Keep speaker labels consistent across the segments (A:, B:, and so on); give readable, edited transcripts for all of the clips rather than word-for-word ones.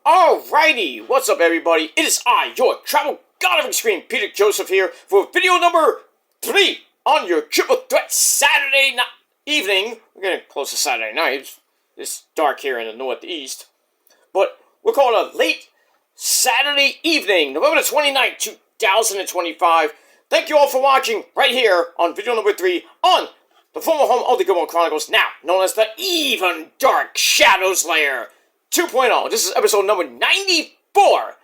A: Alrighty, what's up everybody? It is I, your travel god of extreme, Peter Joseph here for video number 3 on your Triple Threat Saturday evening. We're getting close to Saturday night. It's dark here in the northeast. But we're calling a late Saturday evening, November 29th, 2025. Thank you all for watching right here on video number 3 on the former home of the Good One Chronicles, now known as the Even Dark Shadows Lair 2.0. This is episode number 94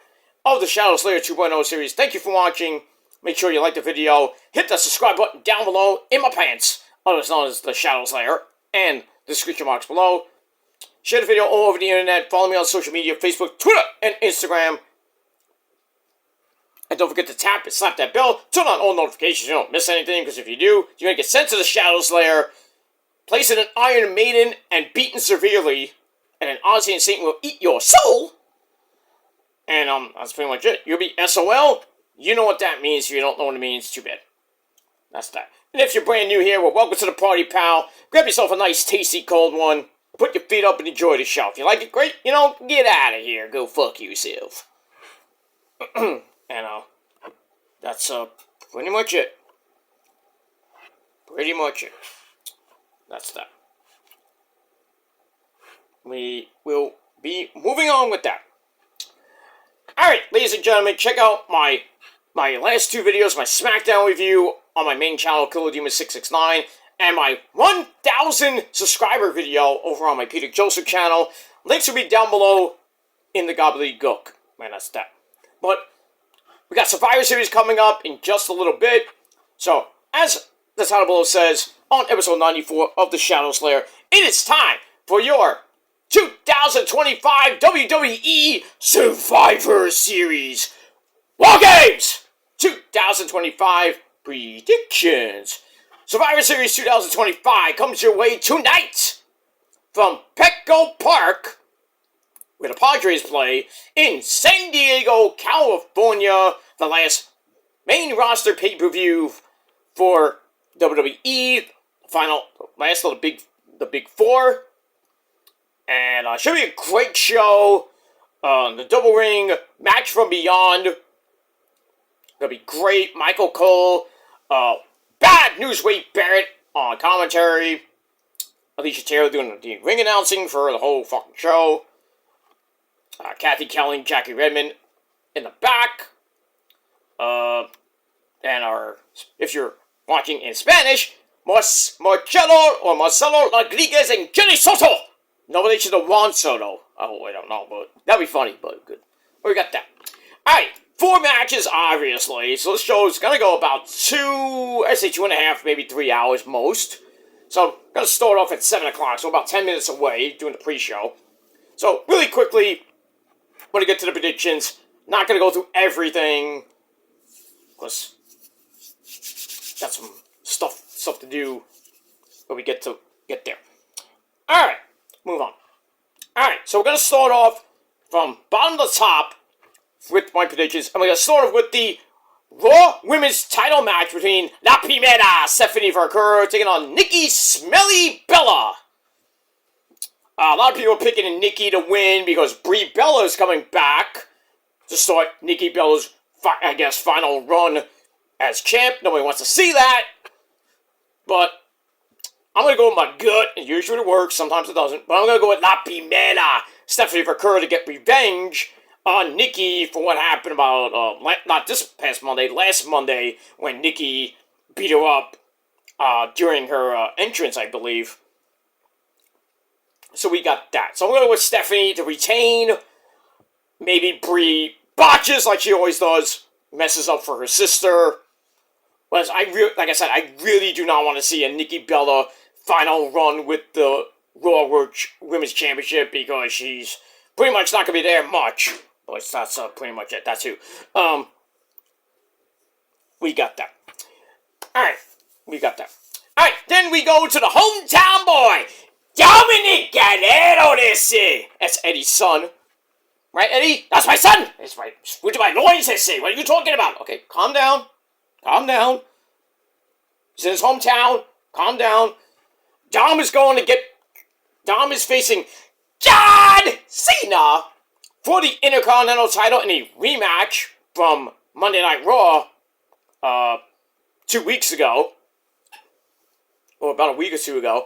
A: of the Shadow Slayer 2.0 series. Thank you for watching. Make sure you like the video. Hit the subscribe button down below in my pants, otherwise known as the Shadow Slayer, and the description box below. Share the video all over the internet. Follow me on social media, Facebook, Twitter, and Instagram. And don't forget to tap and slap that bell. Turn on all notifications so you don't miss anything, because if you do, you're going to get sent to the Shadow Slayer, placed in an Iron Maiden, and beaten severely. And then Ozzy and Satan will eat your soul. And that's pretty much it. You'll be SOL. You know what that means. If you don't know what it means, too bad. That's that. And if you're brand new here, well, welcome to the party, pal. Grab yourself a nice, tasty, cold one. Put your feet up and enjoy the show. If you like it, great. You know, get out of here. Go fuck yourself. And, that's, pretty much it. Pretty much it. That's that. We will be moving on with that. Alright, ladies and gentlemen, check out my last two videos, my SmackDown review on my main channel, Killer Demon 669, and my 1,000 subscriber video over on my Peter Joseph channel. Links will be down below in the gobbledygook. Man, that's that. But we got Survivor Series coming up in just a little bit. So, as the title below says, on episode 94 of the Shadow Slayer, it is time for your 2025 WWE Survivor Series Wargames 2025 predictions. Survivor Series 2025 comes your way tonight from Petco Park, where the Padres play, in San Diego, California. The last main roster pay-per-view for WWE, last of the big four. And should be a great show. The double ring match from Beyond. That'll be great. Michael Cole, Bad News Wade Barrett on commentary. Alicia Taylor doing the ring announcing for the whole fucking show. Kathy Kelly, Jackie Redmond in the back. And if you're watching in Spanish, Marcelo Rodriguez and Jenny Soto. No relation to Juan Soto. Oh, I don't know, but that'd be funny, but good. We got that. Alright, 4 matches, obviously. So this show is gonna go about 2.5, maybe 3 hours most. So I'm gonna start off at 7 o'clock, so about 10 minutes away, doing the pre-show. So, really quickly, I'm gonna get to the predictions. Not gonna go through everything, because got some stuff to do when we get there. Alright. Move on. Alright, so we're going to start off from bottom to top with my predictions. And we're going to start off with the Raw Women's title match between La Primera, Stephanie Vercurra, taking on Nikki Smelly Bella. A lot of people are picking Nikki to win because Brie Bella is coming back to start Nikki Bella's, final run as champ. Nobody wants to see that. But I'm going to go with my gut, and usually it works, sometimes it doesn't, but I'm going to go with La Primera, Stephanie Vercurra, to get revenge on Nikki for what happened about, not this past Monday, last Monday, when Nikki beat her up during her entrance, I believe. So we got that. So I'm going to go with Stephanie to retain. Maybe Brie botches like she always does, messes up for her sister. But like I said, I really do not want to see a Nikki Bella final run with the Raw Women's Championship, because she's pretty much not going to be there much. But that's pretty much it. That's who. We got that. Alright. We got that. Alright, then we go to the hometown boy, Dominic Guerrero this year. That's Eddie's son. Right, Eddie? That's my son! It's my, with my loins, this year. What are you talking about? Okay, calm down. Calm down. He's in his hometown. Calm down. Dom is facing John Cena for the Intercontinental title in a rematch from Monday Night Raw 2 weeks ago, or about a week or two ago.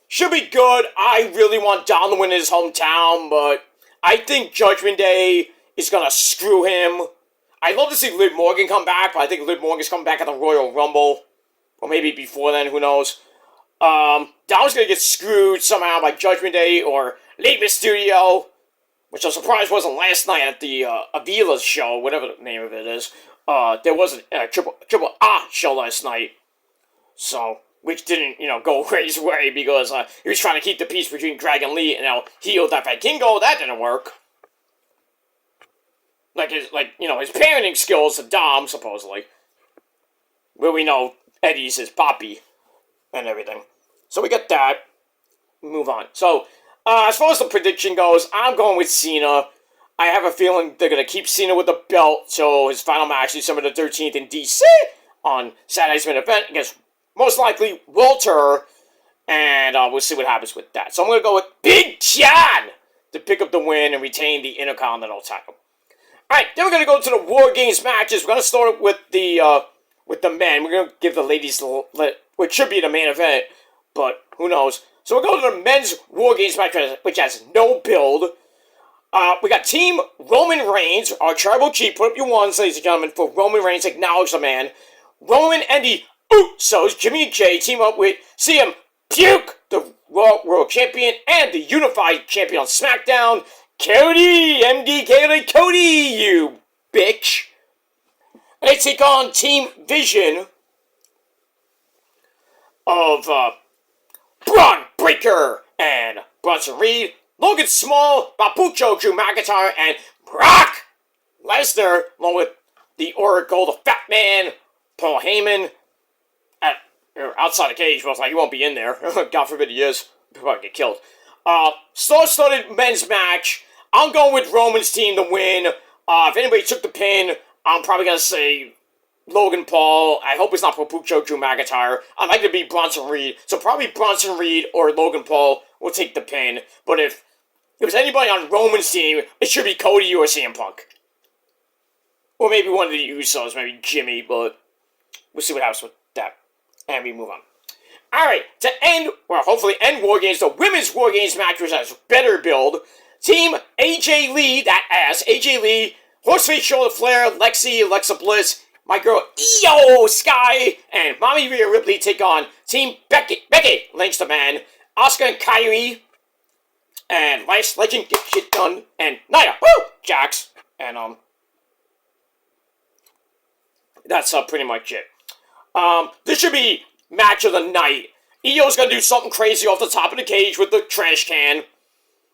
A: Should be good. I really want Dom to win in his hometown, but I think Judgment Day is going to screw him. I'd love to see Liv Morgan come back, but I think Liv Morgan's coming back at the Royal Rumble. Or maybe before then, who knows. Dom's going to get screwed somehow by Judgment Day or Rey Mysterio, which I'm surprised wasn't last night at the Avila's show, whatever the name of it is. There was a triple A show last night. So, which didn't, go his way because he was trying to keep the peace between Dragon Lee and heel that Vikingo. That didn't work. His parenting skills to Dom, supposedly. Where we know Eddie's his poppy and everything. So we get that. Move on. So, as far as the prediction goes, I'm going with Cena. I have a feeling they're going to keep Cena with the belt, so his final match is December the 13th in DC on Saturday's main event against most likely Walter, and we'll see what happens with that. So I'm going to go with Big John to pick up the win and retain the Intercontinental title. Alright, then we're going to go to the War Games matches. We're going to start with the men. We're going to give the ladies, which should be the main event, but who knows. So we're going to the men's War Games match, which has no build. We got Team Roman Reigns, our Tribal Chief. Put up your ones, ladies and gentlemen, for Roman Reigns. Acknowledge the man. Roman and the Usos, Jimmy and Jay, team up with CM Puke, the Raw World Champion, and the Unified Champion on SmackDown, Cody, MDK Cody, you bitch. And they take on Team Vision of Braun Breaker and Bronson Reed, Logan Small, Papucho, Drew McIntyre, and Brock Lesnar, along with the Oracle, the Fat Man, Paul Heyman, outside the cage. Well, he won't be in there. God forbid he is. He'll probably get killed. Star-studded men's match. I'm going with Roman's team to win. If anybody took the pin, I'm probably going to say Logan Paul. I hope it's not Papucho, Drew McIntyre. I'd like to be Bronson Reed. So probably Bronson Reed or Logan Paul will take the pin. But if it was anybody on Roman's team, it should be Cody or CM Punk. Or maybe one of the Usos, maybe Jimmy, but we'll see what happens with that. And we move on. Alright, to end, hopefully end War Games, the Women's War Games match, which has better build. Team AJ Lee, that ass, AJ Lee, Horseface, Charlotte Flair, Lexi, Alexa Bliss, my girl Io Sky, and Mommy Rhea Ripley take on Team Becky Lynch the Man, Asuka and Kyrie, and Life's Legend Get Shit Done, and Nia, Jax, and that's pretty much it. This should be match of the night. Io's gonna do something crazy off the top of the cage with the trash can,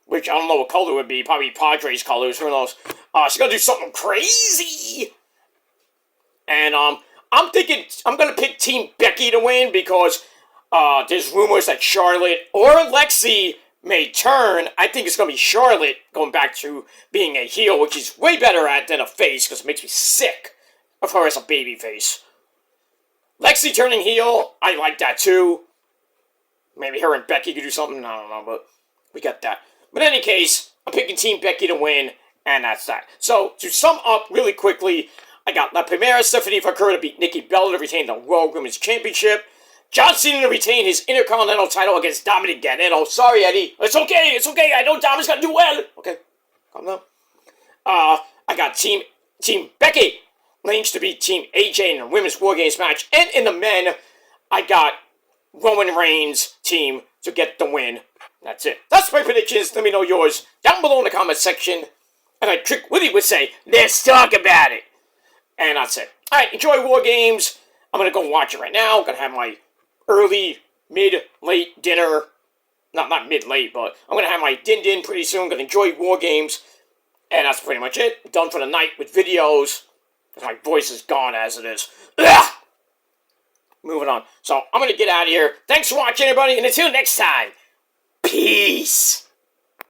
A: which I don't know what color it would be. Probably Padres colors. Who knows? She's gonna do something crazy. And I'm thinking I'm gonna pick Team Becky to win because there's rumors that Charlotte or Lexi may turn. I think it's gonna be Charlotte going back to being a heel, which she's way better at than a face because it makes me sick of her as a baby face. Lexi turning heel, I like that too. Maybe her and Becky could do something, I don't know, but we got that. But in any case, I'm picking Team Becky to win, and that's that. So, to sum up really quickly, I got La Primera Stephanie Vaquero to beat Nikki Bella to retain the World Women's Championship. John Cena to retain his Intercontinental title against Dominic Garnetto. Sorry, Eddie. It's okay. I know Dominic's gonna do well. Okay, calm down. I got Team Becky Lynch to beat Team AJ in the Women's War Games match. And in the men, I got Roman Reigns' team to get the win. That's it. That's my predictions. Let me know yours down below in the comment section. And like Trick Willie would say, let's talk about it. And that's it. Alright, enjoy War Games. I'm going to go watch it right now. I'm going to have my early, mid, late dinner. Not mid, late, but I'm going to have my din pretty soon. I'm going to enjoy War Games. And that's pretty much it. Done for the night with videos. My voice is gone as it is. Ugh! Moving on. So, I'm going to get out of here. Thanks for watching, everybody, and until next time, peace!